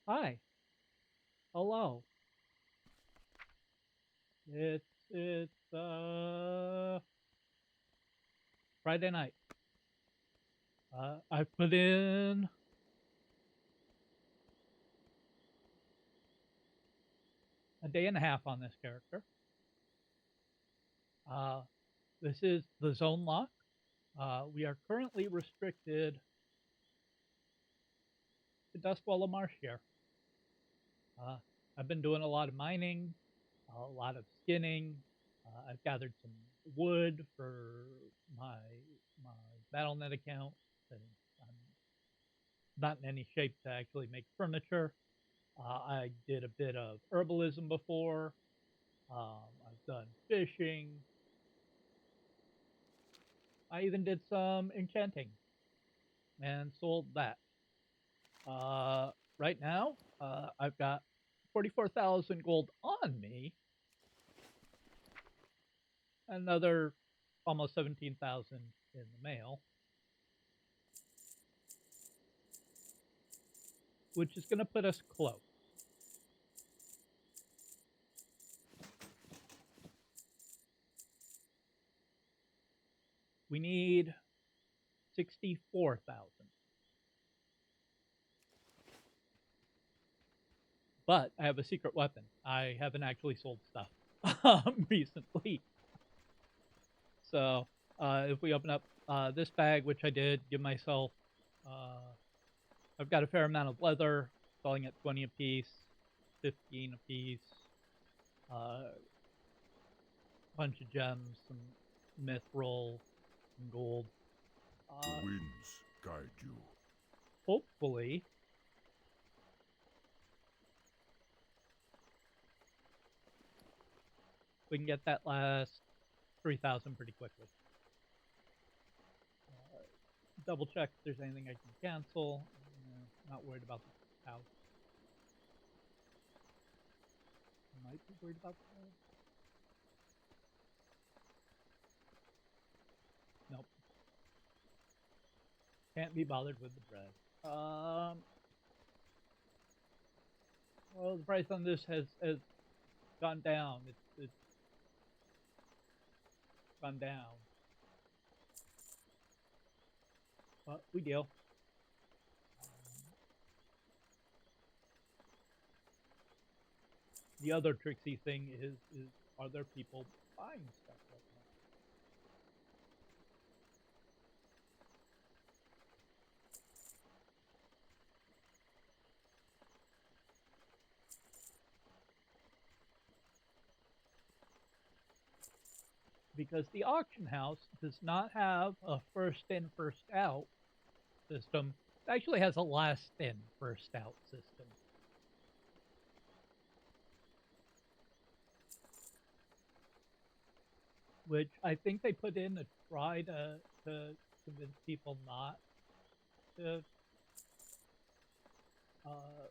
Hi. Hello. It's Friday night. I put in a day and a half on this character. Uh, this is the Zonelock. We are currently restricted to Dustwallow Marsh here. Uh, I've been doing a lot of mining, a lot of skinning. I've gathered some wood for my my BattleNet account, and I'm not in any shape to actually make furniture. I did a bit of herbalism before. I've done fishing. I even did some enchanting and sold that. Right now, I've got 44,000 gold on me, another almost 17,000 in the mail, which is going to put us close. We need 64,000. But I have a secret weapon. I haven't actually sold stuff recently. So if we open up this bag, which I did, give myself, I've got a fair amount of leather, selling at 20 a piece, 15 a piece, a bunch of gems, some mithril, some gold. The winds guide you. Hopefully, we can get that last 3,000 pretty quickly. Double check if there's anything I can cancel. Not worried about the house. Might be worried about the house. Nope. Can't be bothered with the bread. Well, the price on this has gone down. It's gone down. But we deal. The other tricksy thing is are there people buying stuff right now? Because the auction house does not have a first in, first out system. It actually has a last in, first out system. Which I think they put in to try to convince people not to uh,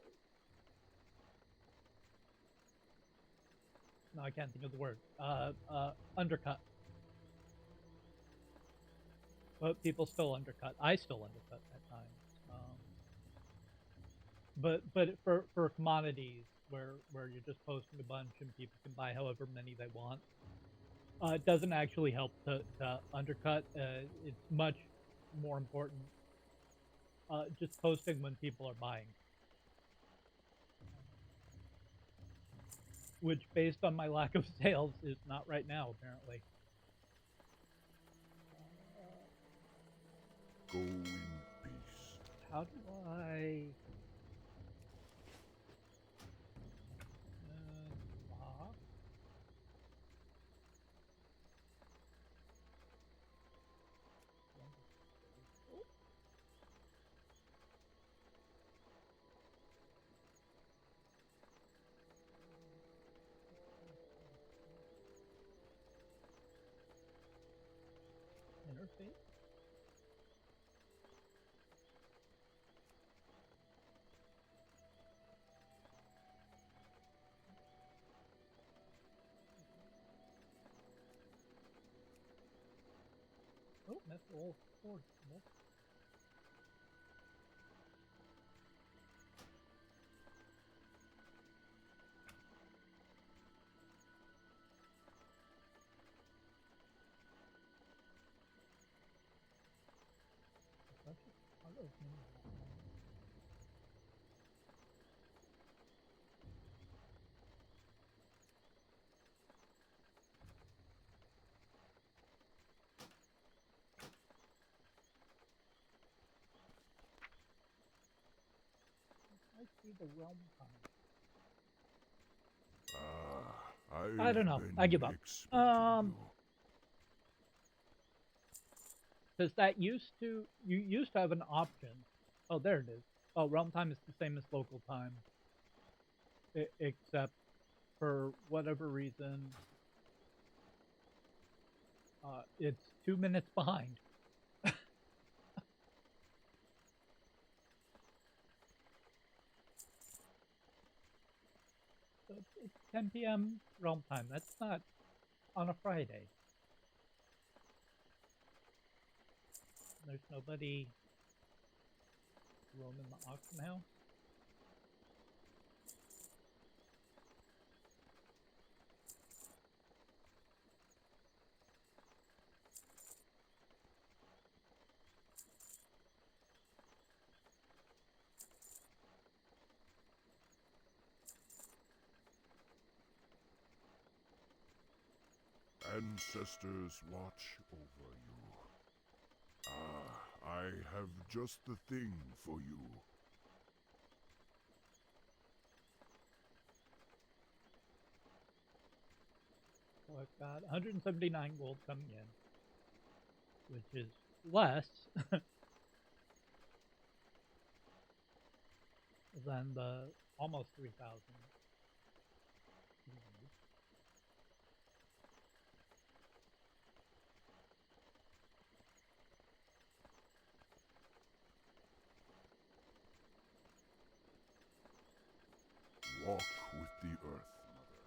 no, I can't think of the word. Undercut. But people still undercut. I still undercut at times. But for commodities where you're just posting a bunch and people can buy however many they want, it doesn't actually help to undercut. It's much more important just posting when people are buying, which based on my lack of sales is not right now apparently. Go in peace. How do I? Lock? Interface? Oh, that's all forgeable. opening that one. I see the realm time. I've don't know. been I give up. expecting you. Because that you used to have an option. Oh, there it is. Oh, realm time is the same as local time, except for whatever reason, it's 2 minutes behind. So it's 10 p.m. realm time. That's not on a Friday. There's nobody roaming the auction house. Ancestors watch over you. I have just the thing for you. So I've got 179 gold coming in, which is less than the almost 3,000. Walk with the earth, Mother.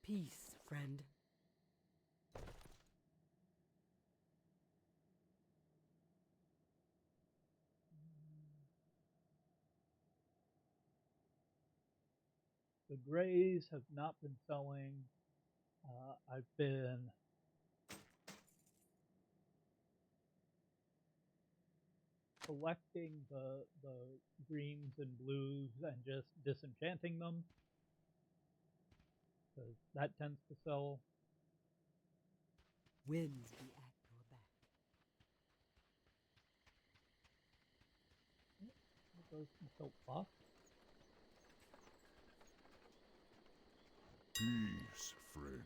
Peace, friend. The grays have not been selling. I've been collecting the greens and blues and just disenchanting them, because that tends to sell. Winds be at your back. There goes some tilt buff. Peace, friend.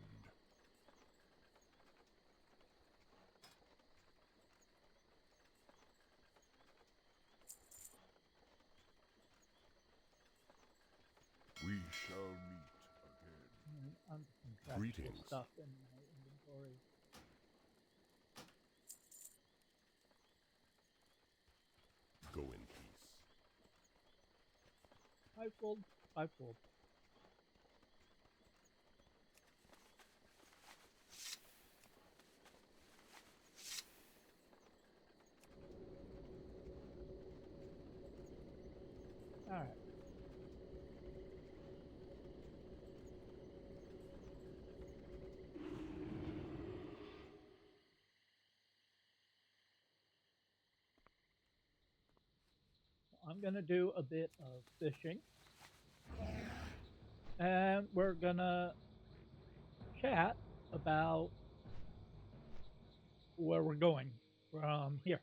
We shall meet again. And uncontractable Greetings. stuff in my inventory. Go in peace. 5 gold, 5 gold. Alright. I'm gonna do a bit of fishing. And we're gonna chat about where we're going from here.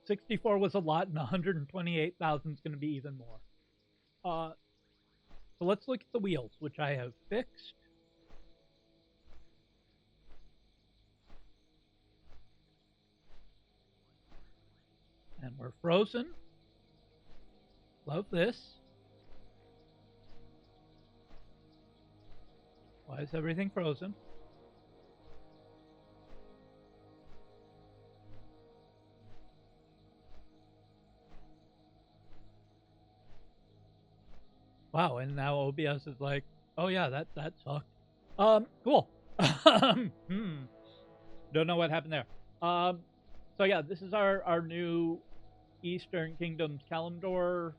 64 was a lot, and 128,000 is going to be even more. So let's look at the wheels, which I have fixed. And we're frozen. Love this. Why is everything frozen? Wow, and now OBS is like, oh yeah, that sucked. Cool. Don't know what happened there. So yeah, this is our new Eastern Kingdoms Kalimdor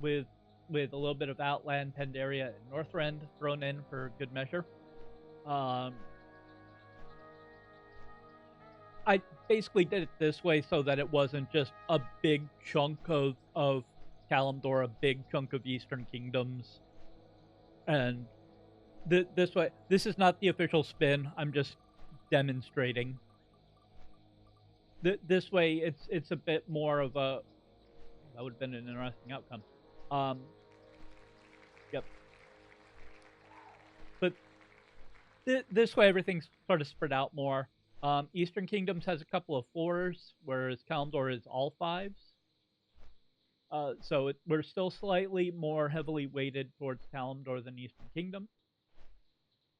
with a little bit of Outland, Pandaria, and Northrend thrown in for good measure. I basically did it this way so that it wasn't just a big chunk of Kalimdor, a big chunk of Eastern Kingdoms. And this way, this is not the official spin. I'm just demonstrating. This way, it's a bit more of a. That would have been an interesting outcome. Yep. But this way, everything's sort of spread out more. Eastern Kingdoms has a couple of 4s, whereas Kalimdor is all 5s. So we're still slightly more heavily weighted towards Kalimdor than Eastern Kingdom.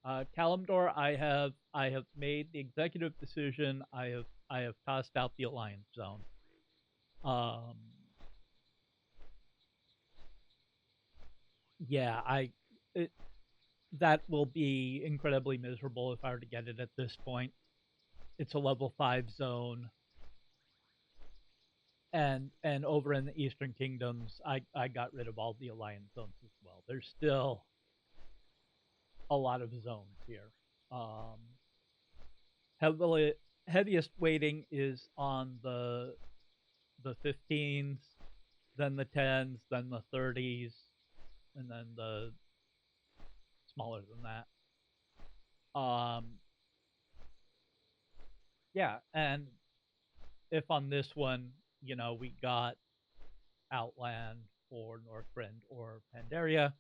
Kalimdor, I have made the executive decision. I have tossed out the Alliance Zone. Yeah, that will be incredibly miserable if I were to get it at this point. It's a level 5 zone. And over in the Eastern Kingdoms, I got rid of all the Alliance zones as well. There's still a lot of zones here. Heaviest weighting is on the 15s, then the 10s, then the 30s, and then the smaller than that. Yeah, and if on this one, we got Outland or Northrend or Pandaria,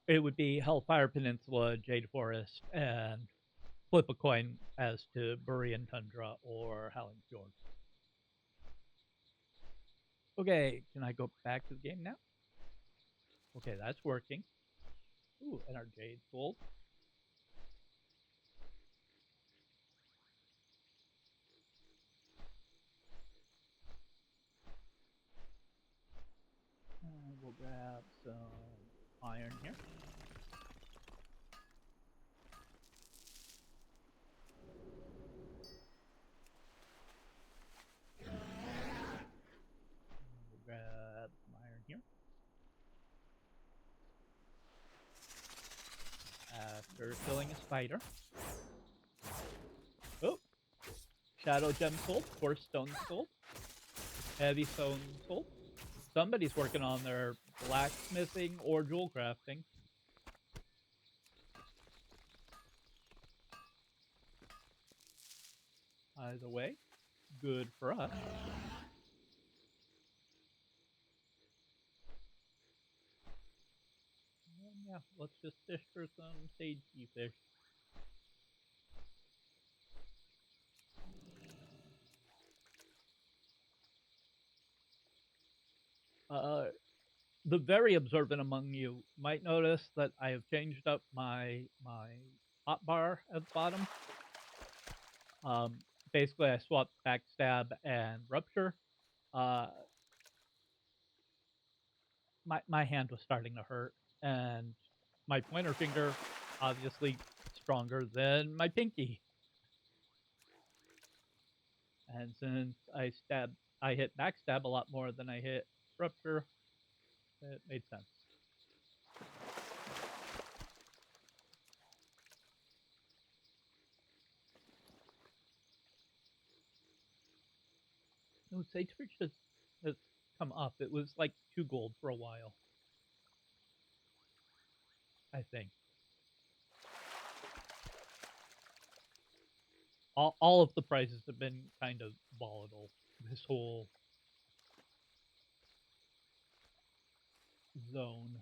it would be Hellfire Peninsula, Jade Forest, and flip a coin as to Borean Tundra or Howling Fjord. Okay, can I go back to the game now? Okay, that's working. Ooh, and our Jade's gold. We'll grab some iron here. We'll grab some iron here. After killing a spider. Oh! Shadow Gem sold, Force Stone sold, Heavy Stone sold. Somebody's working on their blacksmithing or jewel crafting. Either way, good for us. And yeah, let's just fish for some sage sea fish. The very observant among you might notice that I have changed up my hotbar at the bottom. Basically, I swapped backstab and rupture. My hand was starting to hurt, and my pointer finger obviously stronger than my pinky. And since I hit backstab a lot more than I hit rupture, it made sense. No, Sagefish has come up. It was like 2 gold for a while, I think. All of the prices have been kind of volatile this whole zone.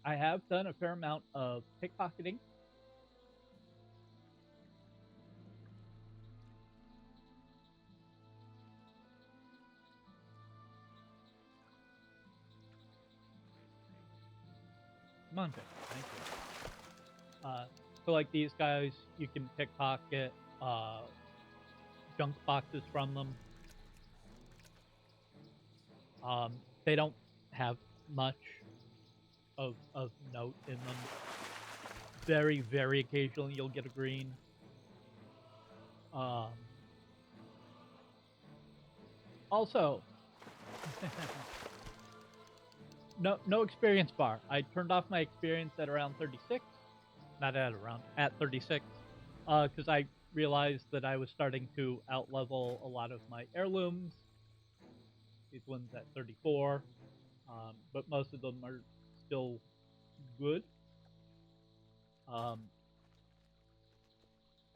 I have done a fair amount of pickpocketing. Come on, thank you. So like these guys, you can pickpocket junk boxes from them. They don't have much of note in them. Very, very occasionally you'll get a green. Um, also, no experience bar. I turned off my experience at around 36. Not at around, at 36. Because I realized that I was starting to outlevel a lot of my heirlooms. These ones at 34. But most of them are still good.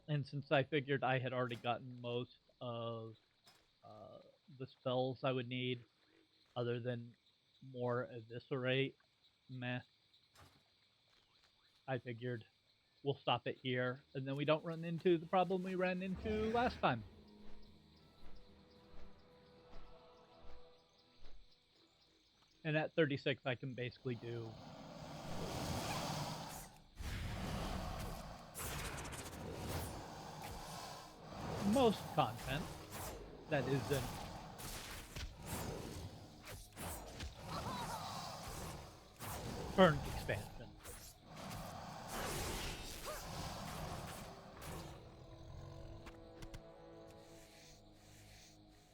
And since I figured I had already gotten most of the spells I would need, other than more eviscerate, meh, I figured we'll stop it here, and then we don't run into the problem we ran into last time. And at 36, I can basically do most content that isn't current expansion.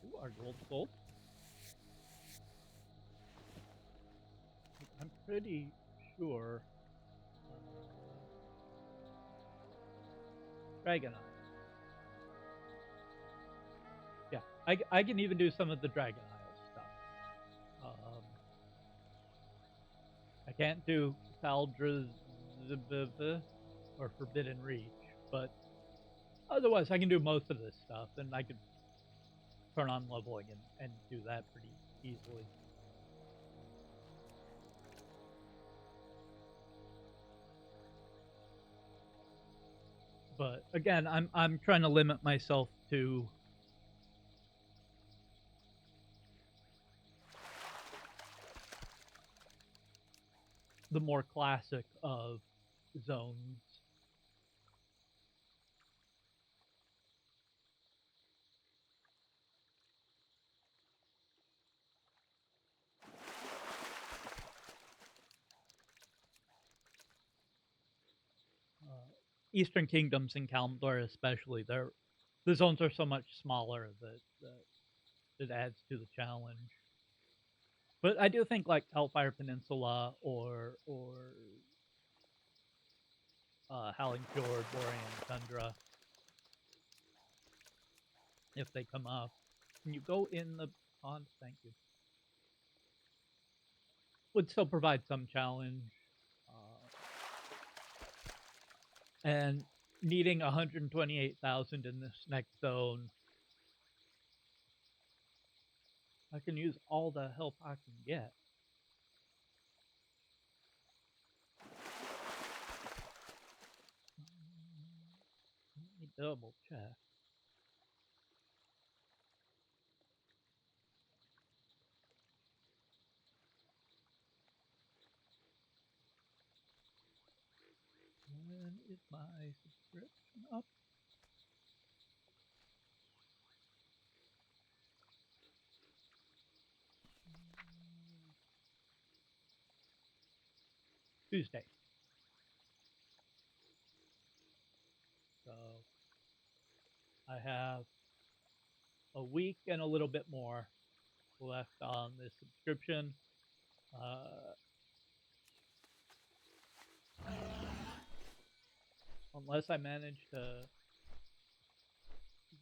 Ooh, our gold. I'm pretty sure Dragon Eye. Yeah, I can even do some of the Dragon Isle stuff. I can't do Saldra's or Forbidden Reach, but otherwise I can do most of this stuff, and I could turn on leveling and do that pretty easily. But again, I'm trying to limit myself to the more classic of zones. Eastern Kingdoms in Kalimdor especially, the zones are so much smaller that it adds to the challenge. But I do think like Hellfire Peninsula or Howling Fjord, Borean Tundra, if they come up, can you go in the pond? Thank you. Would still provide some challenge. And needing 128,000 in this next zone, I can use all the help I can get. Let me double check. When is my subscription up? Tuesday. So I have a week and a little bit more left on this subscription. Unless I manage to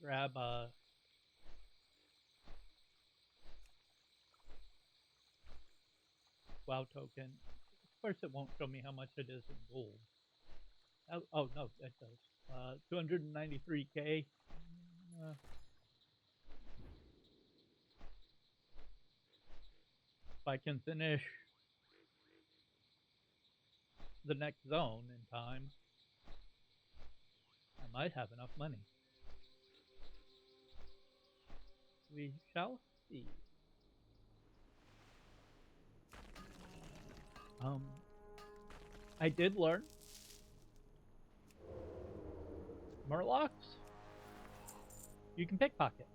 grab a WoW token. Of course, it won't show me how much it is in gold. Oh no, it does. 293k. If I can finish the next zone in time, I might have enough money. We shall see. I did learn Murlocs, you can pickpocket.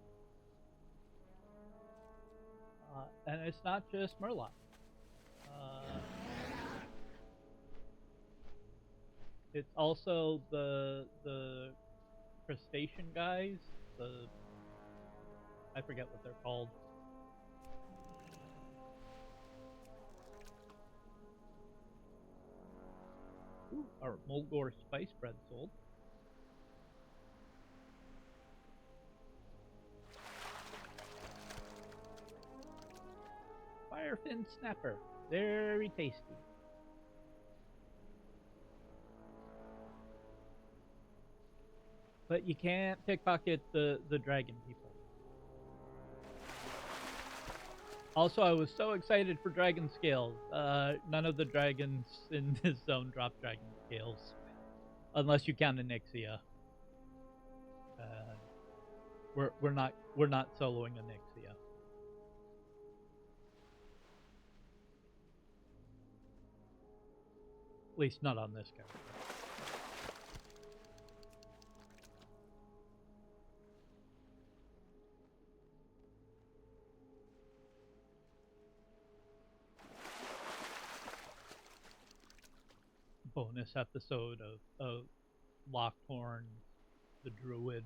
And it's not just Murloc. It's also the crustacean guys. I forget what they're called. Ooh, our Mulgore spice bread sold. Firefin snapper, very tasty. But you can't pickpocket the dragon people. Also, I was so excited for dragon scales. None of the dragons in this zone drop dragon scales, unless you count Onyxia. We're not soloing Onyxia. At least not on this character. Bonus episode of Lockhorn, the druid,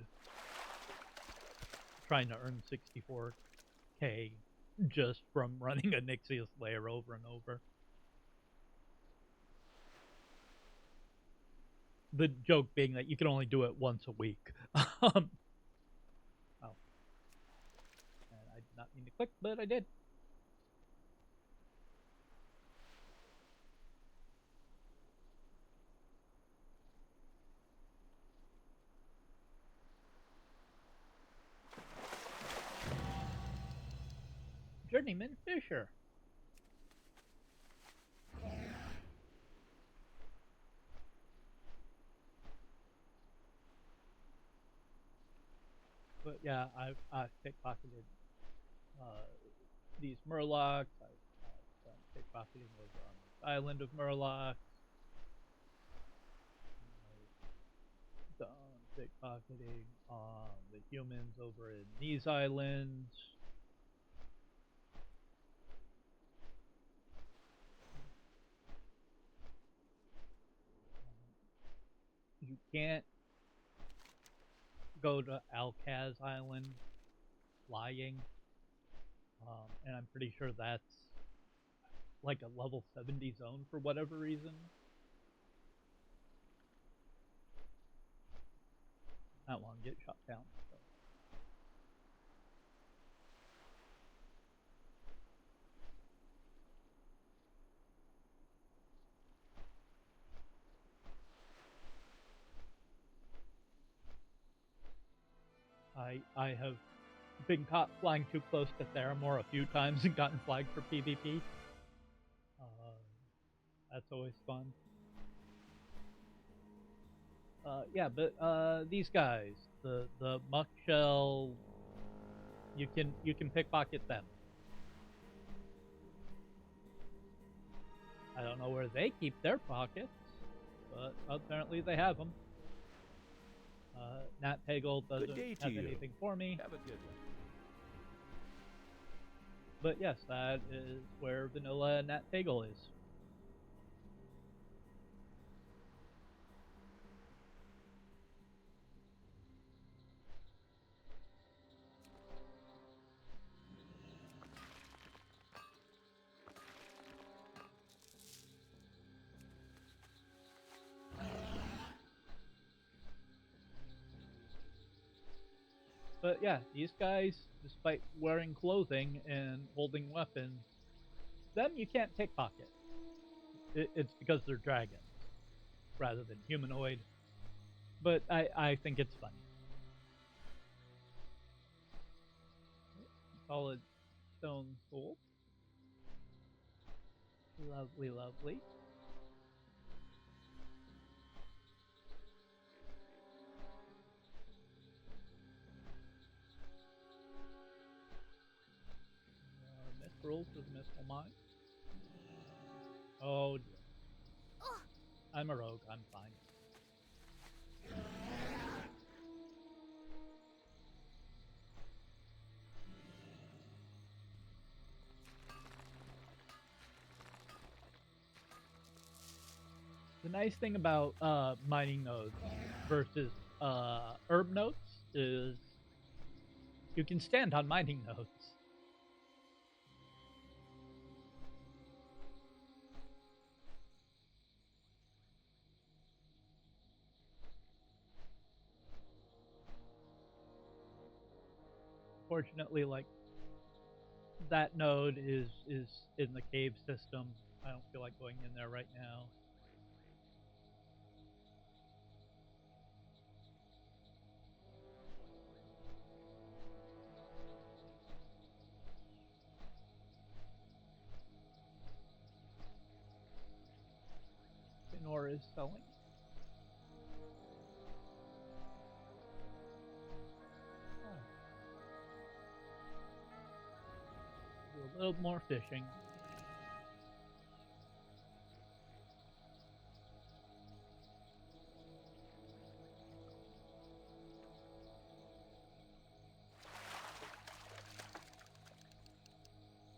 trying to earn 64k just from running Onyxia's lair over and over. The joke being that you can only do it once a week. Oh. And I did not mean to click, but I did. Journeyman Fisher. But yeah, I've pickpocketed these Murlocs. I've done pickpocketing over on the island of Murlocs. I've done pickpocketing on the humans over in these islands. You can't go to Alcaz Island flying, and I'm pretty sure that's like a level 70 zone for whatever reason. That one get shot down. So. I have been caught flying too close to Theramore a few times and gotten flagged for PvP. That's always fun. Yeah, but these guys, the muck shell, you can pickpocket them. I don't know where they keep their pockets, but apparently they have them. Nat Pagel doesn't have anything for me. Have a good one. But yes, that is where vanilla Nat Pagel is. But yeah, these guys, despite wearing clothing and holding weapons, them you can't pickpocket. It's because they're dragons rather than humanoid. But I think it's funny. Solid stone soul. Lovely, lovely. Rolls with missile mine. Oh, I'm a rogue. I'm fine. The nice thing about mining nodes versus herb notes is you can stand on mining notes. Fortunately, like that node is in the cave system. I don't feel like going in there right now. Finor is selling. Oh. Do a little more fishing.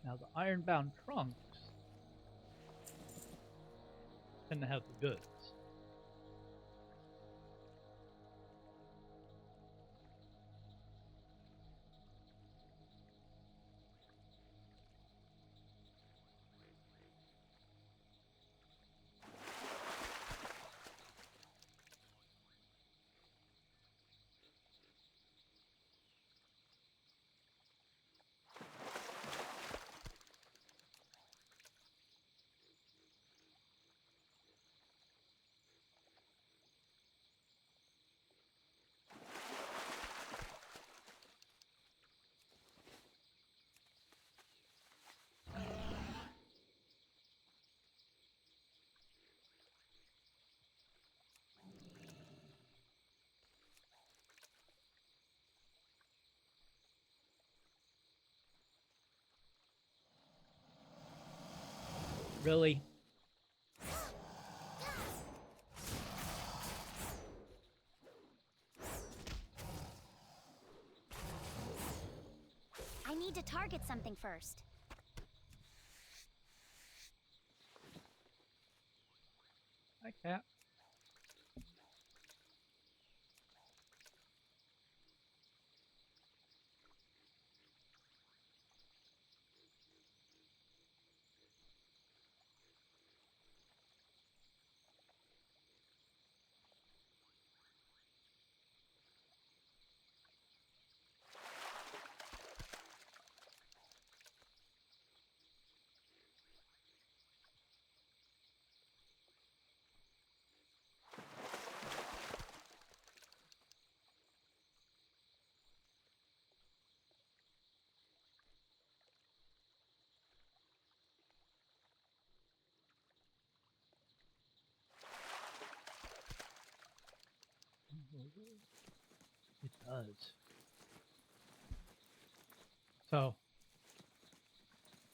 Now the ironbound trunks tend to have the goods. Really? I need to target something first. Hi, cat. It does. So,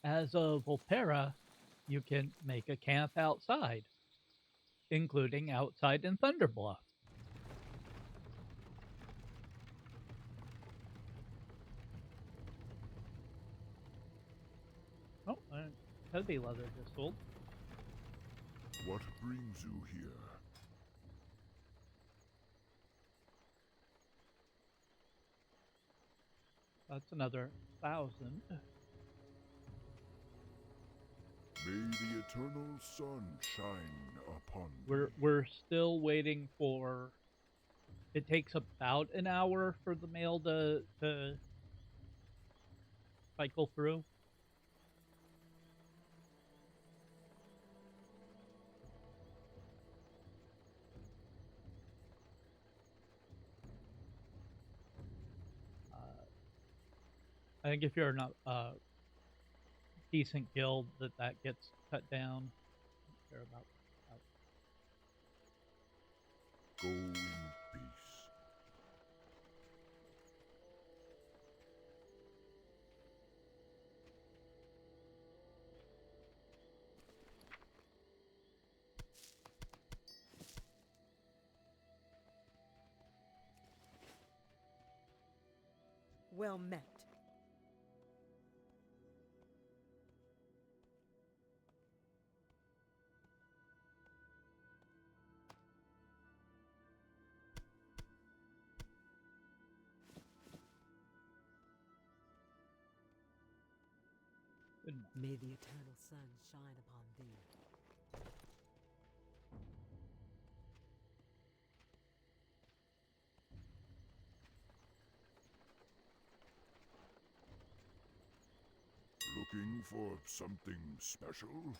as a Volterra, you can make a camp outside, including outside in Thunderbluff. Oh, heavy leather just sold. What brings you here? That's another 1,000. May the eternal sun shine upon thee. We're still waiting for. It takes about an hour for the mail to cycle through. I think if you're in a decent guild, that gets cut down. They're about. Go in peace. Well met. Good enough. May the eternal sun shine upon thee. Looking for something special?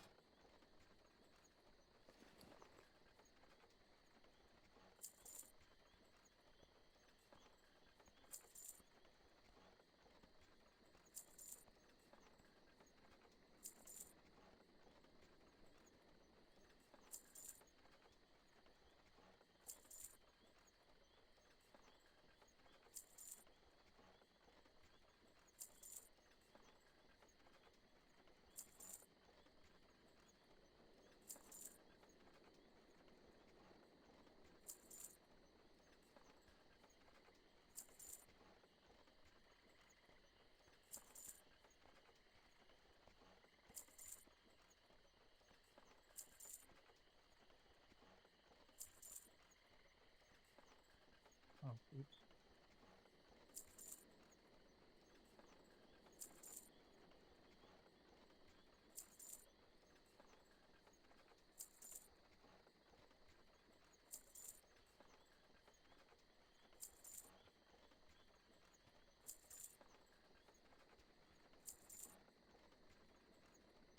Oh, oops.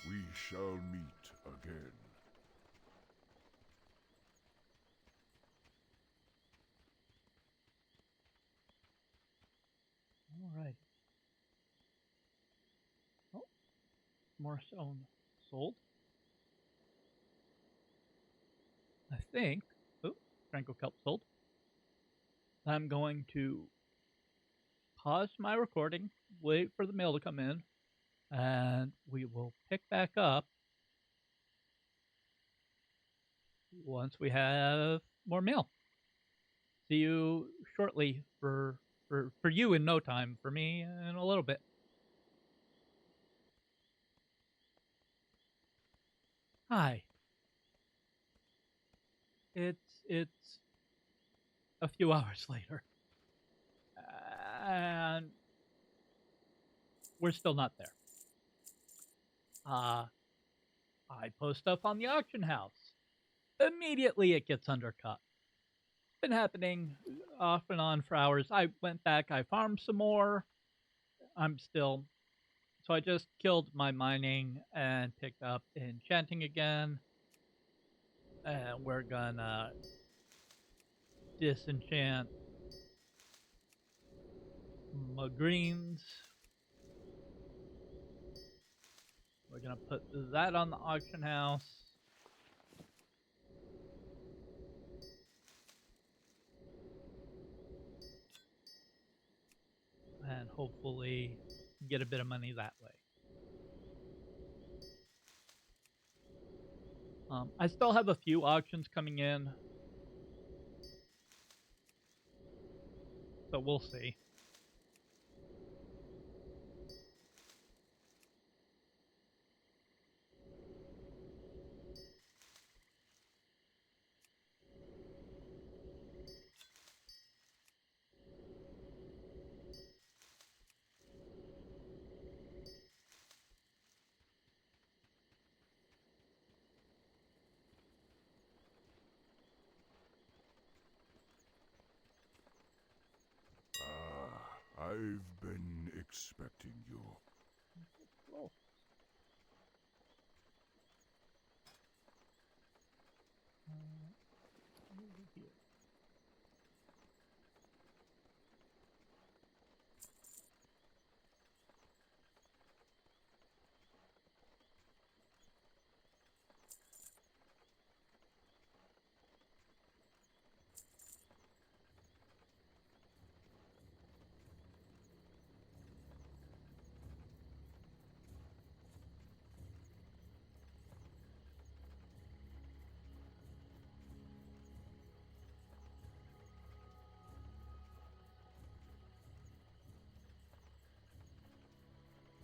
We shall meet again. All right. Oh, more stone sold. I think. Oh, Franco Kelp sold. I'm going to pause my recording, wait for the mail to come in, and we will pick back up once we have more mail. See you shortly for you in no time, for me in a little bit. Hi. It's a few hours later. And we're still not there. I post stuff on the auction house. Immediately it gets undercut. It's been happening off and on for hours. I went back, I farmed some more. So I just killed my mining and picked up enchanting again. And we're gonna disenchant my greens. We're gonna put that on the auction house. And hopefully get a bit of money that way. I still have a few auctions coming in, so we'll see. I've been expecting you. Oh. Over here.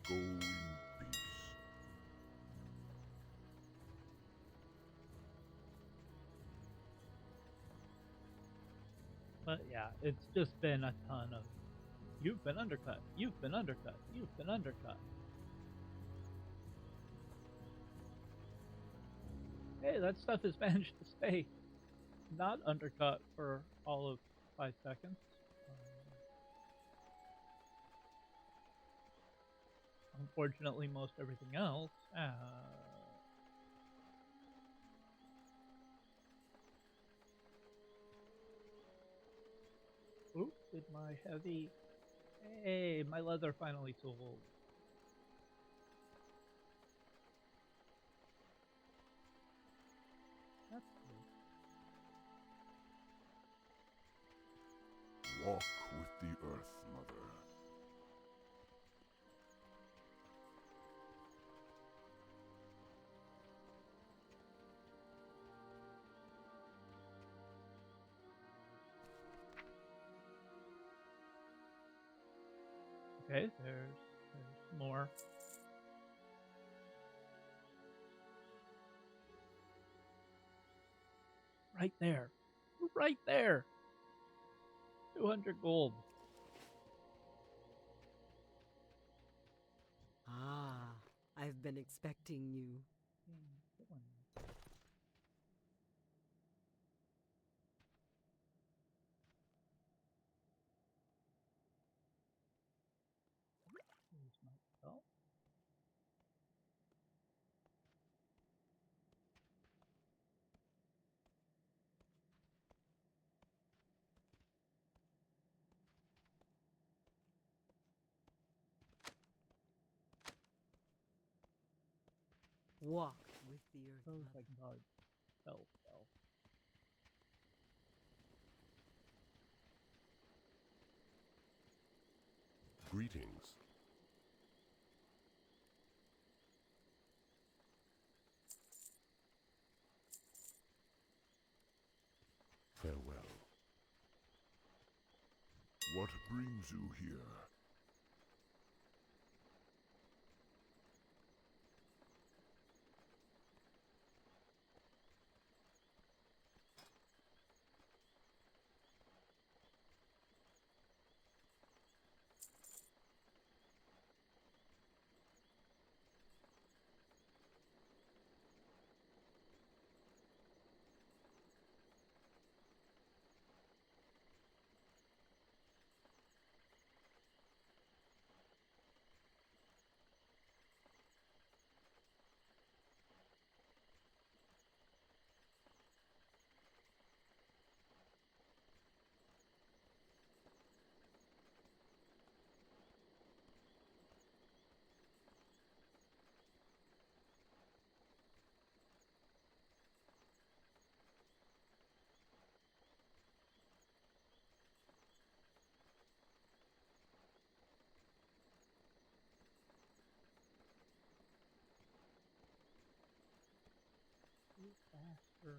Go in peace. But yeah, it's just been a ton of you've been undercut, you've been undercut, you've been undercut. Hey, that stuff has managed to stay not undercut for all of 5 seconds. Unfortunately, most everything else. Oop, did my heavy. Hey, my leather finally tooled. That's good. Walk with the earth, Mother. Okay, there's more. Right there. Right there. 200 gold. Ah, I've been expecting you. Here's my belt. Walk with the earth, Those I mother. can probably sell. Greetings. Farewell. What brings you here? You bastard.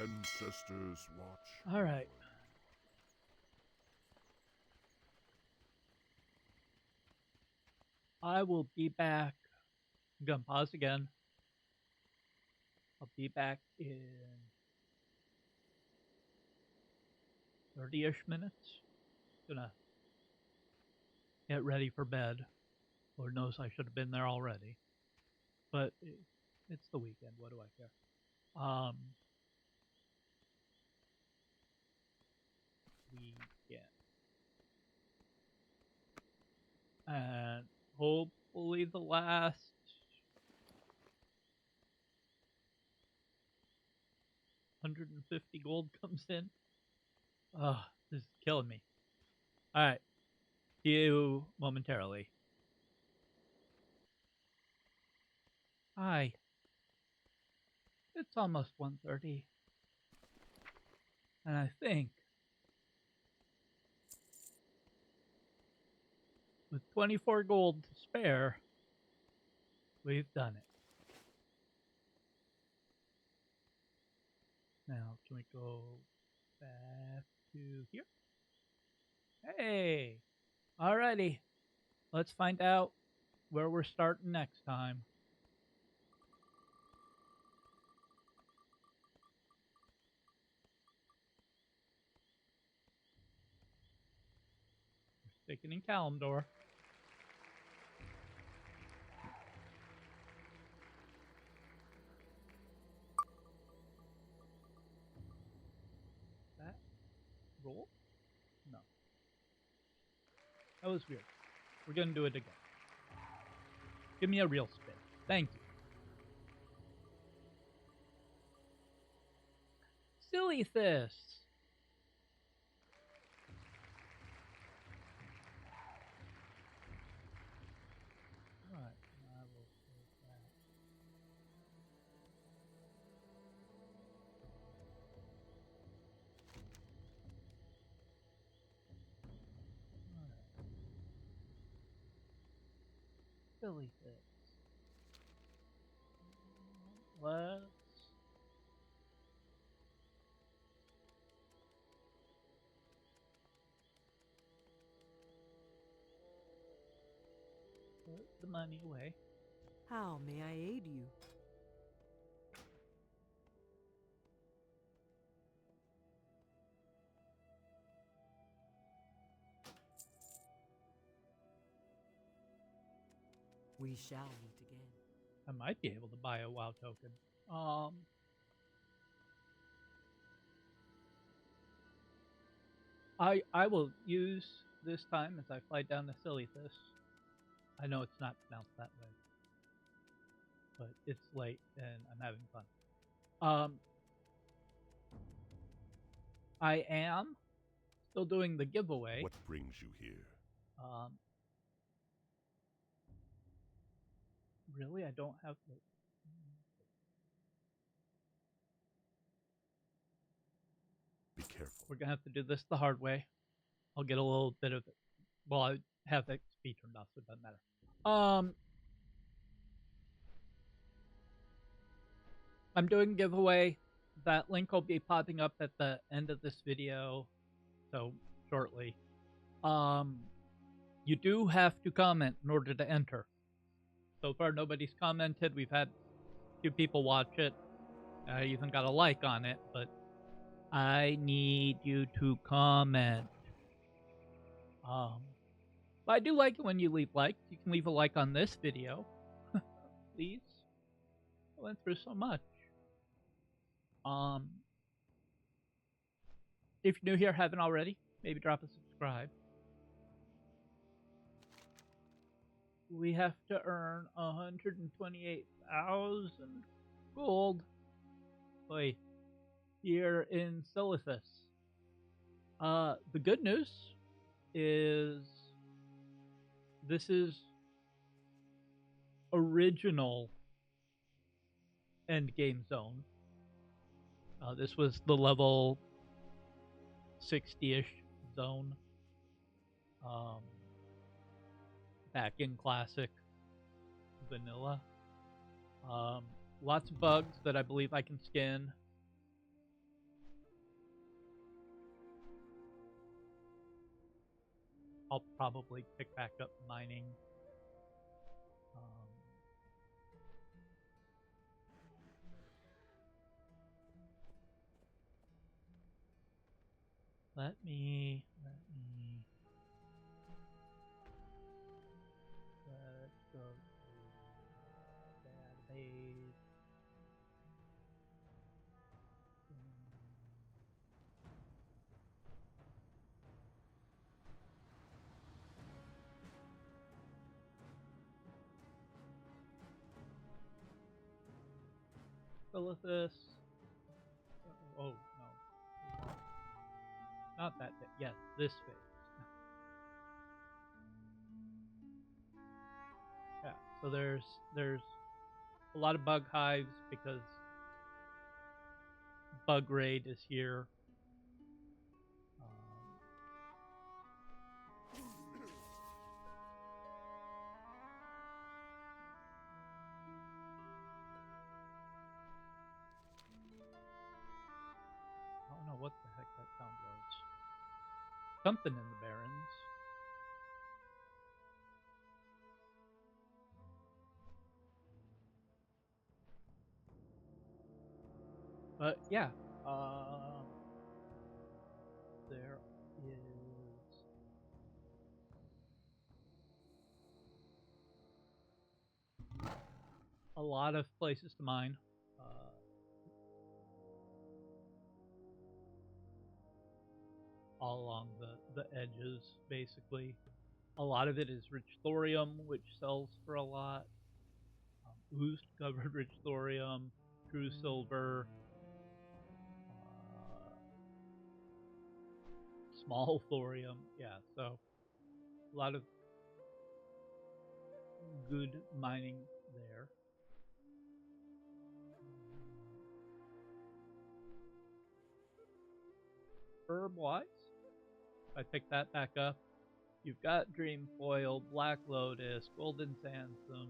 Ancestors watch. All right. I will be back. I'm gonna pause again. I'll be back in 30-ish minutes. Gonna get ready for bed. Lord knows I should have been there already. But it's the weekend. What do I care? Weekend. And hopefully the last 150 gold comes in. Ugh, this is killing me. All right. See you momentarily. Hi. It's almost 1:30. And I think with 24 gold to spare, we've done it. Now, can we go back to here? Hey! Alrighty. Let's find out where we're starting next time. Taken in Kalimdor. That roll? No. That was weird. We're gonna do it again. Give me a real spin. Thank you. Silly this. Alright, I will save that. Alright. Silly this. Let's put the money away. How may I aid you? We shall meet again. I might be able to buy a WoW token. I will use this time as I fly down to Silithus. I know it's not pronounced that way, but it's late and I'm having fun. I am still doing the giveaway. What brings you here? Really, I don't have the. Be careful. We're gonna have to do this the hard way. I'll get a little bit of it. Well, I have XP turned off, so it doesn't matter. I'm doing a giveaway. That link will be popping up at the end of this video, so shortly. You do have to comment in order to enter. So far, nobody's commented. We've had a few people watch it. I even got a like on it, but I need you to comment. But I do like it when you leave likes. You can leave a like on this video. Please. I went through so much. If you're new here, haven't already, maybe drop a subscribe. We have to earn 128,000 gold. Boy, here in Silithus. The good news is this is original endgame zone. This was the level 60-ish zone. Back in classic vanilla. Lots of bugs that I believe I can skin. I'll probably pick back up mining. Let's go to database. Silithus. Oh, no. Not that bit. Yes, this phase. Yeah, so there's a lot of bug hives because bug raid is here. I don't know what the heck that sound was. Something in the Barrens. But yeah, there is a lot of places to mine. All along the edges, basically. A lot of it is rich thorium, which sells for a lot. Oozed covered rich thorium, true silver, small thorium. Yeah, so a lot of good mining there. Herb wise, if I pick that back up, you've got dream foil, black lotus, golden sandsum,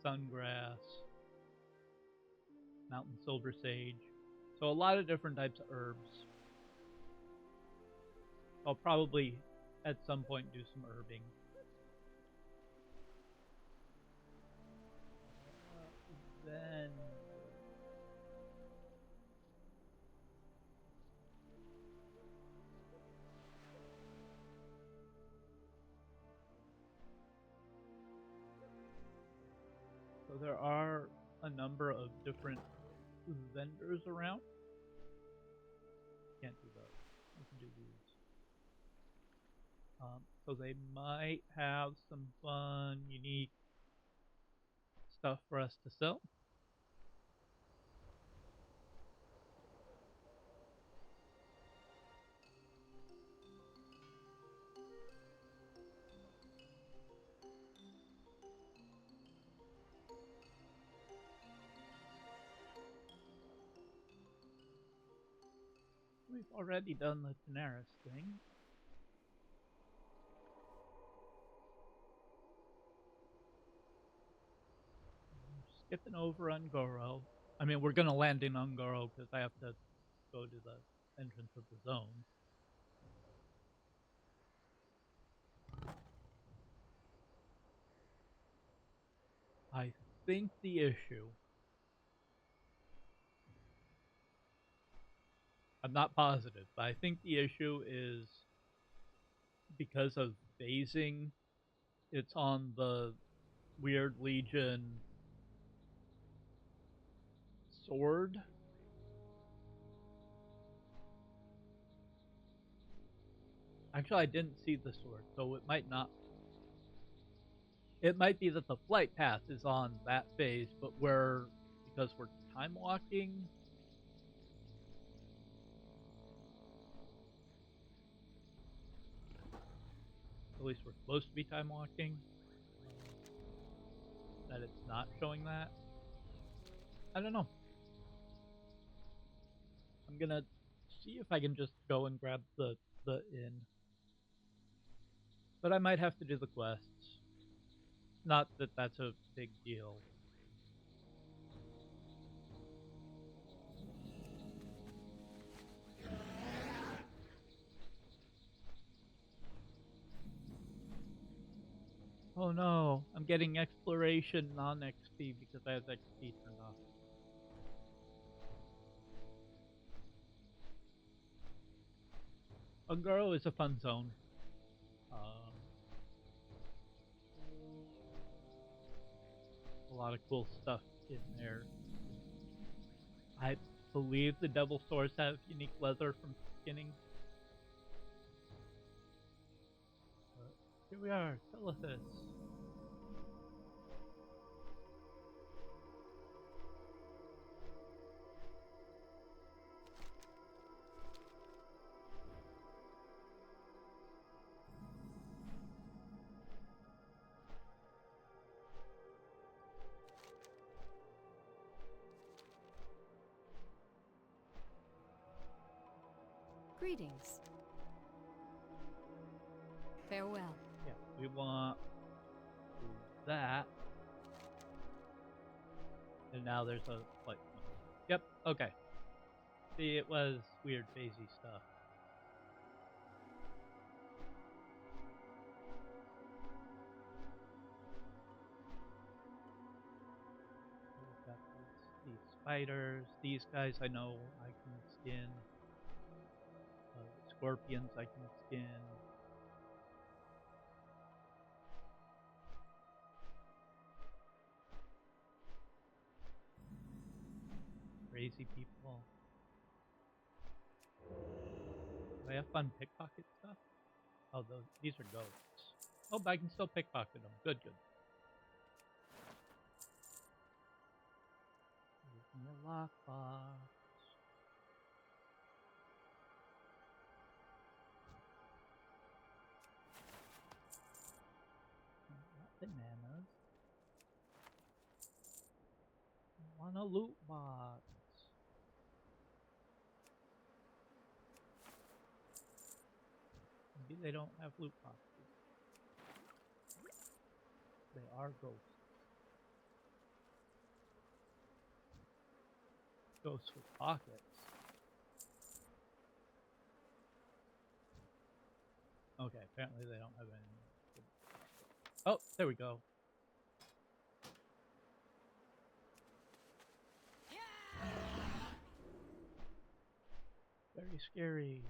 sungrass, mountain silver sage. So a lot of different types of herbs. I'll probably at some point do some herbing. Then so there are a number of different vendors around. Can't do those. I can do these. So they might have some fun, unique stuff for us to sell. We've already done the Daenerys thing. Skipping over Ungoro. I mean, we're going to land in Ungoro because I have to go to the entrance of the zone. I think the issue, I'm not positive, but I think the issue is because of phasing, it's on the Weird Legion sword. Actually, I didn't see the sword, so it might not. It might be that the flight path is on that phase, but because we're time walking. At least we're supposed to be time walking. That it's not showing that. I don't know. I'm gonna see if I can just go and grab the inn. But I might have to do the quests. Not that that's a big deal. Oh no, I'm getting exploration non-XP because I have XP turned off. Ungaro is a fun zone. A lot of cool stuff in there. I believe the Devil Swords have unique leather from skinning. Here we are, Telephus. Greetings. Farewell. Yeah, we want that. And now there's a flight. Yep, okay. See, it was weird, phasey stuff. We've got these spiders. These guys I know I can skin. Scorpions I can skin. crazy people. Do I have fun pickpocket stuff? Oh, these are ghosts. Oh, but I can still pickpocket them. Good, good. Give me a lockbox. Not bananas. I want a loot box. Maybe they don't have loot boxes. They are ghosts. Ghosts with pockets. Okay, apparently they don't have any. Oh, there we go. Very scary.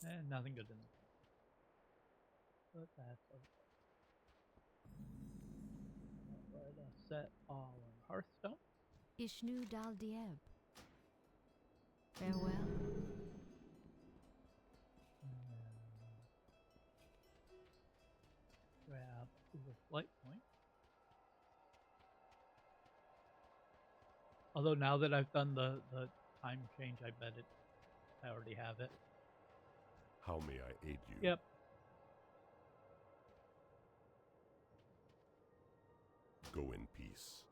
And nothing good in there. But that's okay. Let us set our hearthstone. Ishnu Dal Dieb. Farewell. Grab the flight point. Although now that I've done the time change, I bet I already have it. How may I aid you? Yep. Go in peace.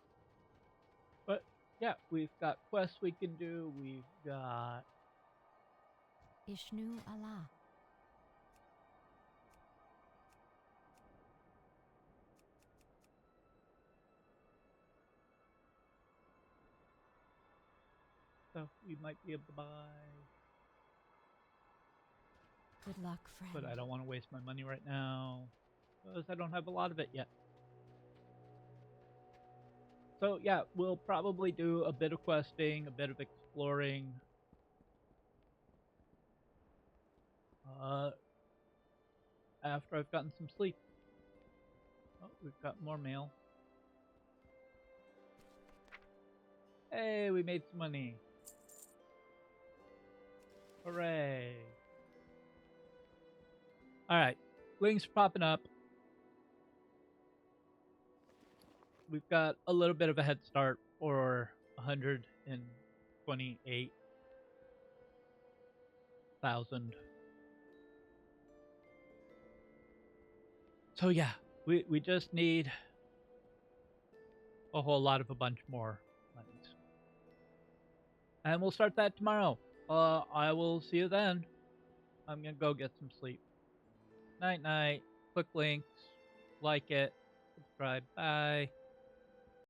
But yeah, we've got quests we can do. We've got Ishnu Allah. stuff we might be able to buy. Good luck, friend. But I don't want to waste my money right now because I don't have a lot of it yet. So yeah, we'll probably do a bit of questing, a bit of exploring. After I've gotten some sleep. Oh, we've got more mail. Hey, we made some money. Hooray. Alright, links popping up. We've got a little bit of a head start for 128,000. So yeah, we just need a whole lot of a bunch more monies. And we'll start that tomorrow. I will see you then. I'm gonna go get some sleep. Night night. Click links. Like it. Subscribe. Bye.